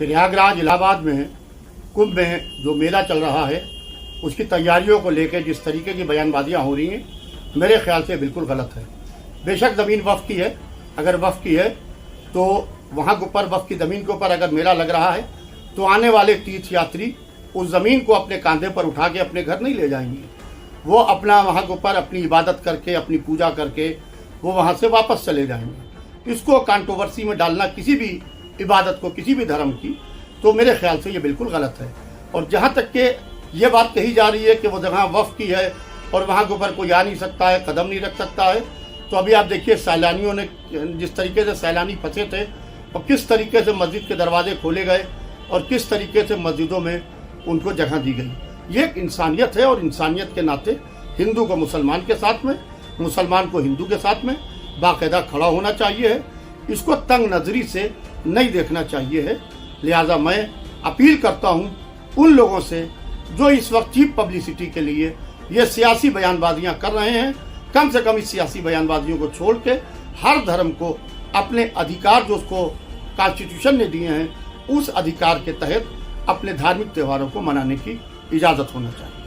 प्रयागराज इलाहाबाद में कुंभ में जो मेला चल रहा है उसकी तैयारियों को लेकर जिस तरीके की बयानबाजियाँ हो रही हैं, मेरे ख्याल से बिल्कुल गलत है। बेशक ज़मीन वक्फ की है, अगर वक्फ की है तो वहाँ के ऊपर वक्फ की ज़मीन के ऊपर अगर मेला लग रहा है तो आने वाले तीर्थयात्री उस ज़मीन को अपने कांधे पर उठा के अपने घर नहीं ले जाएंगे। वो अपना वहाँ के ऊपर अपनी इबादत करके, अपनी पूजा करके वो वहाँ से वापस चले जाएंगे। इसको कंट्रोवर्सी में डालना किसी भी इबादत को, किसी भी धर्म की, तो मेरे ख्याल से ये बिल्कुल गलत है। और जहाँ तक कि ये बात कही जा रही है कि वो जगह वक्फ की है और वहाँ के ऊपर कोई आ नहीं सकता है, कदम नहीं रख सकता है, तो अभी आप देखिए सैलानियों ने जिस तरीके से सैलानी फंसे थे और किस तरीके से मस्जिद के दरवाजे खोले गए और किस तरीके से मस्जिदों में उनको जगह दी गई। ये एक इंसानियत है और इंसानियत के नाते हिंदू को मुसलमान के साथ में, मुसलमान को हिंदू के साथ में बाकायदा खड़ा होना चाहिए है। इसको तंग नज़री से नहीं देखना चाहिए है। लिहाजा मैं अपील करता हूँ उन लोगों से जो इस वक्त चीप पब्लिसिटी के लिए ये सियासी बयानबाजियाँ कर रहे हैं, कम से कम इस सियासी बयानबाजियों को छोड़ के हर धर्म को अपने अधिकार जो उसको कॉन्स्टिट्यूशन ने दिए हैं उस अधिकार के तहत अपने धार्मिक त्योहारों को मनाने की इजाज़त होना चाहिए।